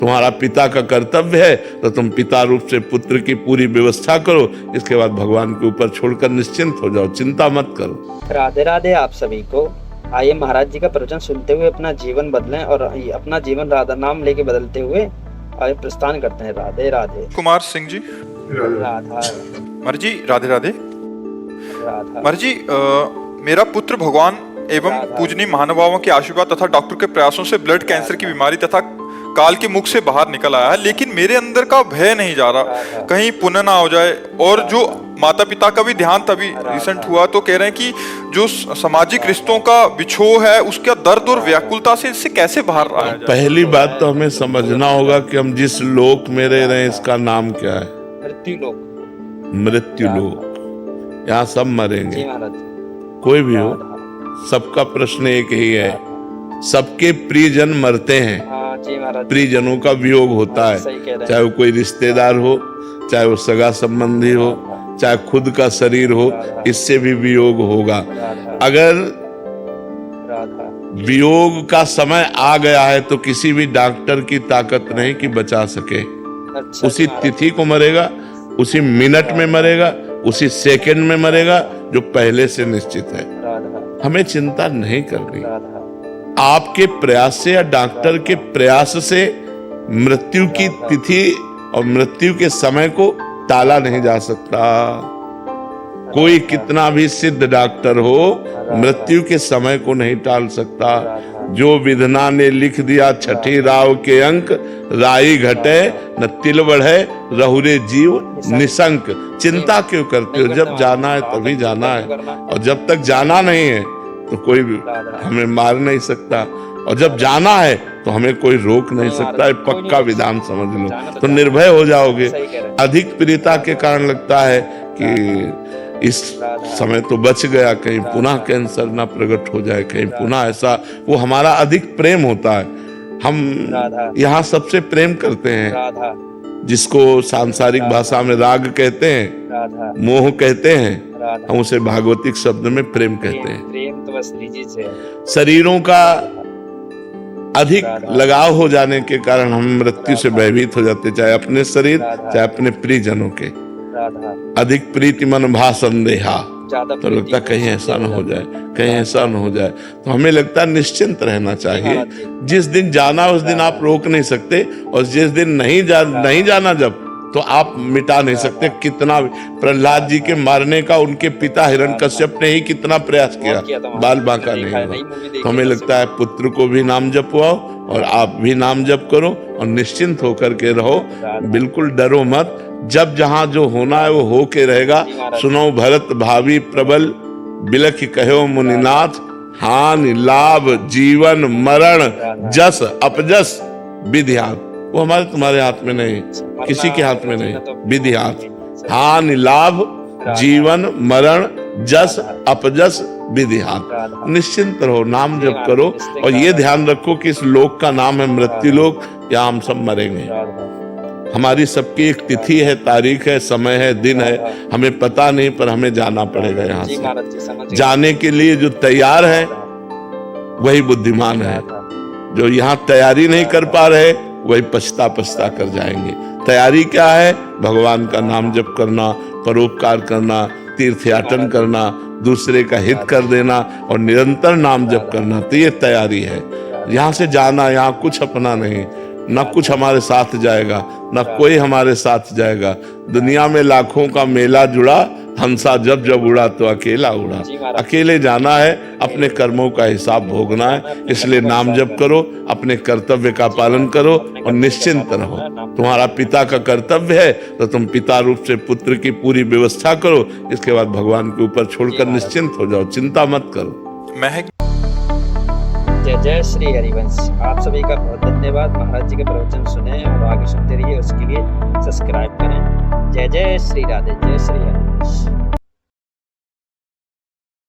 तुम्हारा पिता का कर्तव्य है तो तुम पिता रूप से पुत्र की पूरी व्यवस्था करो, इसके बाद भगवान के ऊपर छोड़कर निश्चिंत हो जाओ, चिंता मत करो। राधे राधे आप सभी को। आइए महाराज जी का प्रवचन सुनते हुए अपना जीवन बदलें और अपना जीवन राधा नाम लेके बदलते हुए आगे प्रस्थान करते हैं। राधे राधे। कुमार सिंह जी। राधा महाराज जी राधे राधे। राधा महाराज जी मेरा पुत्र भगवान एवं पूजनीय महानुभावों के आशीर्वाद तथा डॉक्टर के प्रयासों से ब्लड कैंसर की बीमारी तथा काल के मुख से बाहर निकल आया है, लेकिन मेरे अंदर का भय नहीं जा रहा, कहीं पुण्य ना हो जाए। और जो माता पिता का भी ध्यान तभी रिसेंट हुआ तो कह रहे हैं कि जो सामाजिक रिश्तों का बिछोह है उसका दर्द और व्याकुलता से इससे कैसे बाहर आया जाए। पहली बात तो हमें समझना होगा कि हम जिस लोक में रह रहे हैं इसका नाम क्या है? मृत्यु लोक। यहाँ सब मरेंगे, कोई भी हो, सबका प्रश्न एक ही है, सबके प्रियजन मरते हैं, प्रियजनों का वियोग होता है, चाहे वो कोई रिश्तेदार हो, चाहे वो सगा संबंधी हो, चाहे खुद का शरीर हो, इससे भी वियोग होगा। अगर वियोग का समय आ गया है तो किसी भी डॉक्टर की ताकत नहीं कि बचा सके। उसी तिथि को मरेगा, उसी मिनट में मरेगा, उसी सेकंड में मरेगा जो पहले से निश्चित है। हमें चिंता नहीं करनी। आपके प्रयास से या डॉक्टर के प्रयास से मृत्यु की तिथि और मृत्यु के समय को टाला नहीं जा सकता। कोई कितना भी सिद्ध डॉक्टर हो, मृत्यु के समय को नहीं टाल सकता। जो विधना ने लिख दिया छठी राव के अंक, राई घटे न तिल बढ़े, रहुरे जीव निशंक। चिंता क्यों करते हो? जब जाना है तभी जाना है, और जब तक जाना नहीं है तो कोई हमें मार नहीं सकता, और जब जाना है तो हमें कोई रोक नहीं सकता। है पक्का विधान समझ लो तो निर्भय हो जाओगे। अधिक प्रियता के कारण लगता है कि इस समय तो बच गया, कहीं पुनः कैंसर ना प्रकट हो जाए, कहीं पुनः ऐसा, वो हमारा अधिक प्रेम होता है। हम यहाँ सबसे प्रेम करते हैं, जिसको सांसारिक भाषा में राग कहते हैं, मोह कहते हैं, हम उसे भागवतिक शब्द में प्रेम कहते हैं। प्रेम तो बस निजी से है। शरीरों का अधिक लगाव हो जाने के कारण हम मृत्यु से भयभीत हो जाते, चाहे अपने शरीर चाहे अपने प्रियजनों के। अधिक प्रीति मन भा संदेहा, तो लगता कहीं ऐसा न हो जाए, कहीं ऐसा न हो जाए, तो हमें लगता है निश्चिंत रहना चाहिए। जिस दिन जाना उस दिन आप रोक नहीं सकते, और जिस दिन नहीं जाना जब, तो आप मिटा नहीं सकते। कितना प्रहलाद जी के मारने का उनके पिता हिरण्यकश्यप ने ही कितना प्रयास किया, बाल बांका नहीं हुआ। तो हमें लगता है पुत्र को भी नाम जपवाओ और आप भी नाम जप करो और निश्चिंत होकर के रहो, बिल्कुल डरो मत। जब जहां जो होना है वो हो के रहेगा। सुनो भरत भावी प्रबल, बिलख कहो मुनिनाथ, हानि लाभ जीवन मरण जस अपजस विधियात। वो हमारे तुम्हारे हाथ में नहीं, किसी के हाथ में नहीं, विधि हाथ। हानि लाभ जीवन मरण जस अपजस विधि हाथ। निश्चिंत रहो, नाम जप करो, और ये ध्यान रखो कि इस लोक का नाम है मृत्यु लोक, या हम सब मरेंगे। हमारी सबकी एक तिथि है, तारीख है, समय है, दिन है, हमें पता नहीं, पर हमें जाना पड़ेगा यहाँ से। जाने के लिए जो तैयार है वही बुद्धिमान है, जो यहाँ तैयारी नहीं कर पा रहे वही पछता कर जाएंगे। तैयारी क्या है? भगवान का नाम जप करना, परोपकार करना, तीर्थयाटन करना, दूसरे का हित कर देना और निरंतर नाम जप करना, तो ये तैयारी है। यहाँ से जाना, यहाँ कुछ अपना नहीं, न कुछ हमारे साथ जाएगा, न कोई हमारे साथ जाएगा। दुनिया में लाखों का मेला जुड़ा, हंसा जब जब उड़ा तो अकेला उड़ा। अकेले जाना है, अपने कर्मों का हिसाब भोगना है। इसलिए नाम जप करो, अपने कर्तव्य का पालन करो और निश्चिंत रहो। तुम्हारा पिता का कर्तव्य है तो तुम पिता रूप से पुत्र की पूरी व्यवस्था करो, इसके बाद भगवान के ऊपर छोड़कर निश्चिंत हो जाओ, चिंता मत करो। जय जय श्री हरिवंश। आप सभी का बहुत धन्यवाद। महाराज जी के प्रवचन सुने और आगे सुनते रहिए, उसके लिए सब्सक्राइब करें। जय जय श्री राधे, जय श्री हरिवंश।